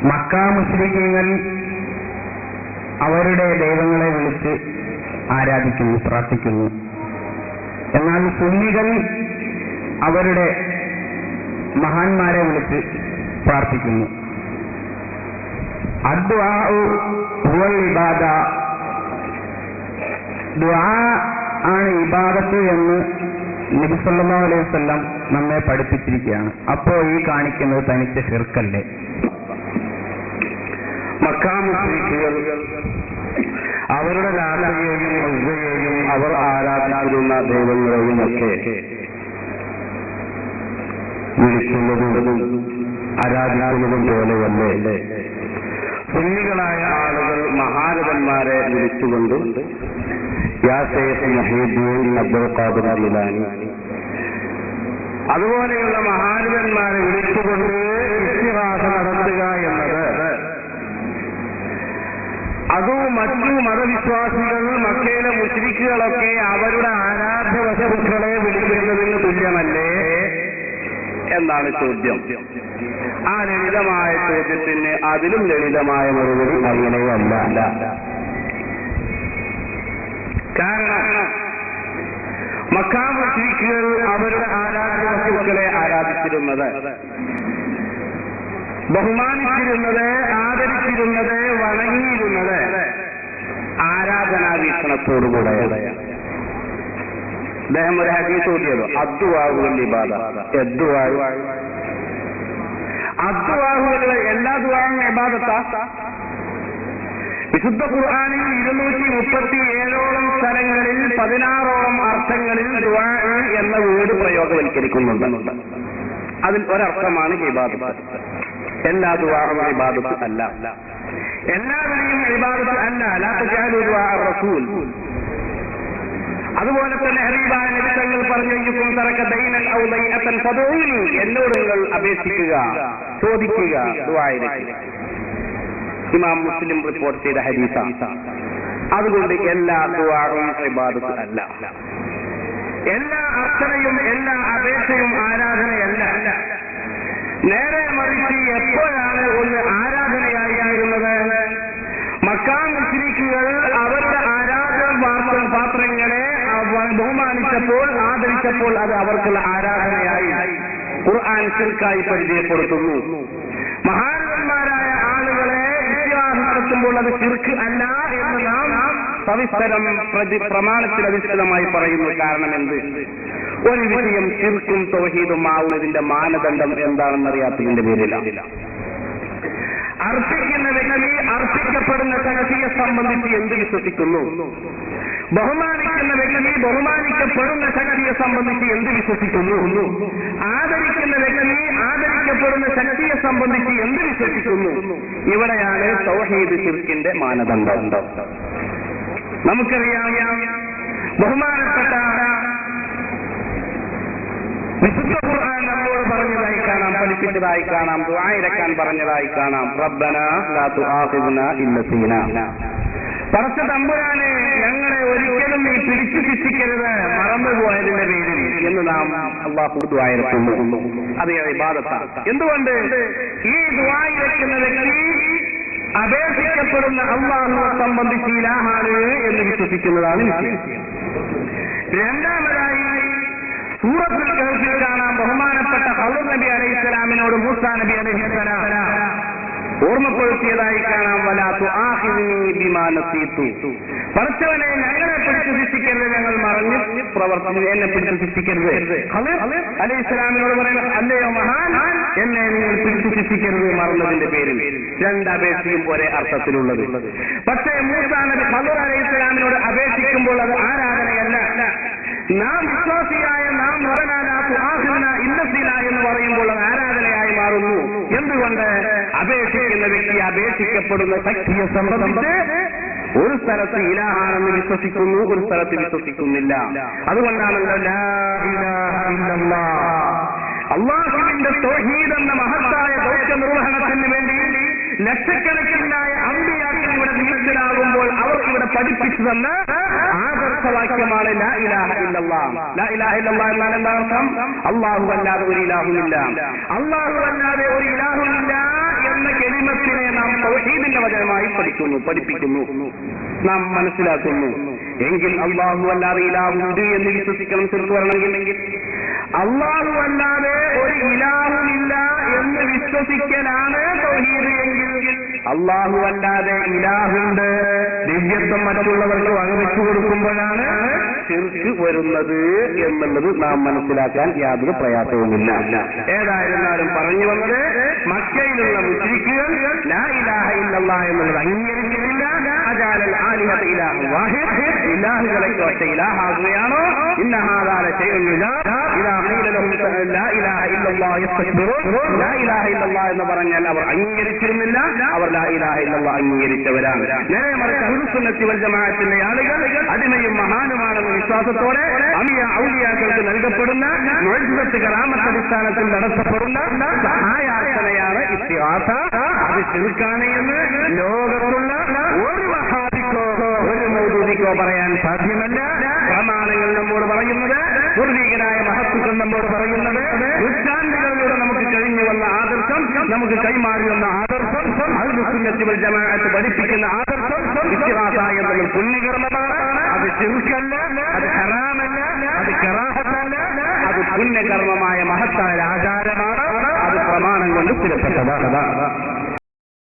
മക്കാ മുശ്രിക്കീങ്ങൾ അവരുടെ ദൈവങ്ങളെ വിളിച്ച് ആരാധിക്കുന്നു, പ്രാർത്ഥിക്കുന്നു. എന്നാൽ സുന്നികൾ അവരുടെ മഹാന്മാരെ വിളിച്ച് പ്രാർത്ഥിക്കുന്നു. അദ്ദുആഉ ഹുവൽ ഇബാദ, ദുആ ആണ് ഇബാദത്ത് എന്ന് നബി സല്ലല്ലാഹു അലൈഹി വസല്ലം നമ്മെ പഠിപ്പിച്ചിരിക്കുകയാണ്. അപ്പോൾ ഈ കാണിക്കുന്നത് തനിച്ച ശിർക്കല്ലേ? മക്കാ മുശ്രിക്കുകൾ അവരുടെ ലാലയെയും ഉസ്സയെയും അവർ ആരാധിക്കുന്ന ദൈവങ്ങളെയും ഒക്കെ വിളിക്കുന്നതും ആരാധിക്കുന്നതും പോലെയല്ലേ സുന്നികളായ ആളുകൾ മഹാരഥന്മാരെ വിളിച്ചുകൊണ്ട് യാ ശൈഖ് മുഹീദ്ദീൻ അബ്ദുൽ ഖാദിർ ജീലാനി അതുപോലെയുള്ള മഹാരഥന്മാരെ വിളിച്ചുകൊണ്ട് ഇസ്തിഗാസ നടത്തുക എന്നത് അതും മറ്റു മതവിശ്വാസികൾ മക്കയിലെ മുശ്രിക്കുകളൊക്കെ അവരുടെ ആരാധ്യ വസ്തുക്കളെ വിളിക്കുന്നതിന് തുല്യമല്ലേ എന്നാണ് ചോദ്യം. ആ ലളിതമായ ചോദ്യത്തിന് അതിലും ലളിതമായ മറുപടി അങ്ങനെയല്ല. കാരണം മക്കാ മുശ്രിക്കുകൾ അവരുടെ ആരാധ്യ വസ്തുക്കളെ ആരാധിച്ചിരുന്നത്, ബഹുമാനിച്ചിരുന്നത്, ആദരിച്ചിരുന്നത്, വണങ്ങിയിരുന്നത് ആരാധനാ വീക്ഷണത്തോടുകൂടെയാണ്. അദ്ദേഹം ഒരു ഹദീസ് ഓതിയല്ലോ, അദ്ദുആഉൽ ഇബാദ. അദ്ദുആഉകൾ എല്ലാ ദുആയും ഇബാദത്താ. വിശുദ്ധ ഖുർആനിൽ 237ഓളം സ്ഥലങ്ങളിൽ 16ഓളം അർത്ഥങ്ങളിൽ ദുആ എന്ന വേർഡ് പ്രയോഗവൽക്കരിക്കുന്നുണ്ട്. അതിൽ ഒരർത്ഥമാണ് ഇബാദത്ത്. എല്ലാ ദുആഉം ഇബാദത്ത് അല്ല, എല്ലാവരെയും ഇബാദത്ത് അല്ല. ലാ തജഅലു ദുആ റസൂൽ. അതുപോലെ തന്നെ ഹബീബായ നബി തങ്ങൾ പറഞ്ഞു, തറക ദൈനൻ ഔ ദൈഅതൻ ഫദഊനി, എന്നോട് നിങ്ങൾ അപേക്ഷിക്കുക, ചോദിക്കുക ദുആയിലേക്ക്. ഇമാം മുസ്ലിം റിപ്പോർട്ട് ചെയ്ത ഹദീസാണ്. അതുകൊണ്ട് എല്ലാ ദുആഉം ഇബാദത്ത് അല്ല, എല്ലാ അർച്ചനയും എല്ലാ അപേക്ഷയും ആരാധനയല്ല. നേരെ മറിച്ച് എപ്പോഴാണ് ഒന്ന് ആരാധനയായിരുന്നത്? മക്കാ മുശ്രിക്കുകൾ അവരുടെ പാത്രങ്ങളെ ബഹുമാനിച്ചപ്പോൾ, ആദരിച്ചപ്പോൾ അത് അവർക്കുള്ള ആരാധനയായി ഖുർആൻ ശിർക്കായി പരിചയപ്പെടുത്തുന്നു. മഹാന്മാരായ ആളുകളെ വിശ്വാസം നടത്തുമ്പോൾ അത് ശിർക്ക് അല്ല എന്ന് നാം സവിസ്തരം പ്രമാണത്തിൽ അധിഷ്ഠിതമായി പറയുന്നു. കാരണം എന്ത്? ഒരു വിഷയം ശിർക്കും തൗഹീദും ആവുന്നതിന്റെ മാനദണ്ഡം എന്താണെന്നറിയാത്തതിന്റെ പേരിലാണ്. അർപ്പിക്കുന്ന വ്യക്തി അർപ്പിക്കപ്പെടുന്ന ശക്തിയെ സംബന്ധിച്ച് എന്ത് വിശ്വസിക്കുന്നു? ബഹുമാനിക്കുന്ന വ്യക്തി ബഹുമാനിക്കപ്പെടുന്ന ശക്തിയെ സംബന്ധിച്ച് എന്ത് വിശ്വസിക്കുന്നു? ആദരിക്കുന്ന വ്യക്തി ആദരിക്കപ്പെടുന്ന ശക്തിയെ സംബന്ധിച്ച് എന്ത് വിശ്വസിക്കുന്നു? ഇവിടെയാണ് തൗഹീദ് ശിർക്കിന്റെ മാനദണ്ഡം. നമുക്കറിയാം, ബഹുമാനപ്പെട്ട വിശുദ്ധ ഖുർആൻ നമ്മോട് പറഞ്ഞതായി കാണാം, പഠിപ്പിച്ചതായി കാണാം, ദുആ ഇറക്കാൻ പറഞ്ഞതായി കാണാം. റബ്ബനാ ലാ തുആഖിദ്നാ ഇൻ നസീനാ. പടച്ച തമ്പുരാനെ, ഞങ്ങളെ ഒരിക്കലും നീ പിടിച്ചു ശിക്ഷിക്കരുത് മറന്നുപോയതിന്റെ പേരിൽ എന്ന് നാം അല്ലാഹു ദുആ ഇറക്കുന്നു. അത് ഇബാദത്താണ്. എന്തുകൊണ്ട്? ഈ ദുആ ഇറക്കുന്ന വ്യക്തി അപേക്ഷിക്കപ്പെടുന്ന അല്ലാഹുവെ സംബന്ധിച്ച് ഇലാഹാണ് എന്ന് വിശ്വസിക്കുന്നതാണ് വിഷയം. രണ്ടാമതായി സൂറത്തുൽ കഹ്ഫിൽ കാണാം, ബഹുമാനപ്പെട്ട ഖദർ നബി അലൈഹിസ്സലാമിനോട് മൂസാ നബി അലൈഹിസ്സലാം ഓർമ്മപ്പെടുത്തിയതായി കാണാം. വലാ തുആഖിദ്നി ബിമാ നസീതു. പടച്ചവനെ, ഞങ്ങളെ പിടിച്ചു ശിക്ഷിക്കരുത്, ഞങ്ങൾ മറഞ്ഞ് പ്രവർത്തിച്ചു, എന്നെ പിടിച്ചു ശിക്ഷിക്കരുത്. ഖദർ അലൈഹിസ്സലാമിനോട് പറയുന്നത്, അല്ലയോ മഹാൻ, എന്നെ നിങ്ങൾ പിടിച്ചു ശിക്ഷിക്കരുത് മറന്നതിന്റെ പേരിൽ. രണ്ടപേക്ഷയും ഒരേ അർത്ഥത്തിലുള്ളത്. പക്ഷേ മൂസാ നബി ഖദർ അലൈഹിസ്സലാമിനോട് അപേക്ഷിക്കുമ്പോൾ അത് ആരാധനയല്ല. നാം വിശ്വാസിയായ നാം എന്ന് പറയുമ്പോൾ അത് ആരാധനയായി മാറുന്നു. എന്തുകൊണ്ട്? അപേക്ഷിക്കുന്ന വ്യക്തി അപേക്ഷിക്കപ്പെടുന്ന ശക്തിയെ സംബന്ധിച്ച് ഒരു സ്ഥലത്ത് ഇലാഹാണെന്ന് വിശ്വസിക്കുന്നു, ഒരു സ്ഥലത്ത് വിശ്വസിക്കുന്നില്ല. അതുകൊണ്ടാണല്ലോ ലാ ഇലാഹ ഇല്ലല്ലാഹ്. അല്ലാഹുവിന്റെ തൗഹീദ് എന്ന മഹത്തായ ദൗത്യ നിർവഹണത്തിന് വേണ്ടി ലക്ഷക്കണക്കിനായ അമ്പിയാക്കൾ ഇവിടെ നിയുക്തരാകുമ്പോൾ അവർ ഇവിടെ പഠിപ്പിച്ചു തന്ന ആദർശവാക്യമാണ് ലാ ഇലാഹ ഇല്ലല്ലാഹ്. ലാ ഇലാഹ ഇല്ലല്ലാഹ് എന്നാൽ എന്താ അർത്ഥം? അല്ലാഹു അല്ലാതെ ഒരു ഇലാഹുമില്ല, അല്ലാഹു അല്ലാതെ ഒരു ഇലാഹുമില്ല എന്ന കലിമത്തിൽ പഠിപ്പിക്കുന്നു, നാം മനസ്സിലാക്കുന്നു. എങ്കിൽ അള്ളാഹു അല്ലാതെ ഇലാഹുണ്ട് എന്ന് വിശ്വസിക്കണം. ചെറുത്ത് വരണമെങ്കിൽ അള്ളാഹു അല്ലാതെ ഒരു ഇലാഹുമില്ല എന്ന് വിശ്വസിക്കലാണ് തൗഹീദ് എങ്കിൽ അള്ളാഹു അല്ലാതെ ഇലാഹുണ്ട് ദിവ്യത്വം മറ്റുള്ളവർക്ക് വകവെച്ചു കൊടുക്കുമ്പോഴാണ് ശിർക്ക് വരുന്നത് എന്നുള്ളത് നാം മനസ്സിലാക്കാൻ യാതൊരു പ്രയാസവുമില്ല. ഏതായിരുന്നാലും പറഞ്ഞു വന്നത് മക്കയിലുള്ള മുശ്രിക്കുകൾ ലാ ഇലാഹ ഇല്ലല്ലാഹ് എന്നുള്ളത് അംഗീകരിക്കുന്നില്ല. അജാലൽ ആലിഹത ഇലാഹൻ വാഹിദ്, ഇലാഹുകളെ ഒറ്റ ഇലാഹാകുകയാണോ? ഇന്ന ഹാദാ ലശൈഉൻ യുജാബ് ഇദാ ഖീല ലഹും ലാ ഇലാഹ ഇല്ലല്ലാഹ് യസ്തക്ബിറൂൻ. ലാ ഇലാഹ ഇല്ലല്ലാഹ് എന്ന് പറഞ്ഞാൽ അവർ അംഗീകരിച്ചിരുന്നില്ല, അവർ ലാ ഇലാഹ ഇല്ലല്ലാഹ് അംഗീകരിച്ചവരാണ്. നേരെ മറിച്ച് അഹ്ലുസുന്നത്തി വൽ ജമാഅത്തിന്റെ ആളുകൾ അടിമയും മഹാനുമാണെന്ന വിശ്വാസത്തോടെ അമിയ ഔലിയാക്കൾക്ക് നൽകപ്പെടുന്ന മുഅ്ജിസത്ത് കറാമത്ത് അടിസ്ഥാനത്തിൽ നടത്തപ്പെടുന്ന സഹായാർച്ചനയാണ് ഇസ്തിഗാസ. അത് ശിർക്കാണ് എന്ന് ലോകത്തുള്ള ഒരു വഹാബിക്കോ ഒരു മൗദൂദിക്കോ പറയാൻ സാധ്യമല്ല. പ്രമാണങ്ങൾ നമ്മോട് പറയുന്നത്, പൂർവികരായ മഹത്തുക്കൾ നമ്മോട് പറയുന്നത്, നൂറ്റാണ്ടുകളിലൂടെ നമുക്ക് കഴിഞ്ഞു വന്ന ആദർശം, നമുക്ക് കൈമാറി വന്ന ആദർശം, അഹ്ലുസുന്നത്തി വൽ ജമാഅത്ത് പഠിപ്പിക്കുന്ന ആദർശം ഇസ്തിഗാസ എന്നത് പുണ്യകർമ്മമാണ്. അത് ശിർക്കല്ല, അത് ഹറാമല്ല, അത് കറാഹത്തല്ല, അത് പുണ്യകർമ്മമായ മഹത്തായ ആചാരമാണ്. അത് പ്രമാണം കൊണ്ട് സ്ഥിരപ്പെട്ടതാണ്.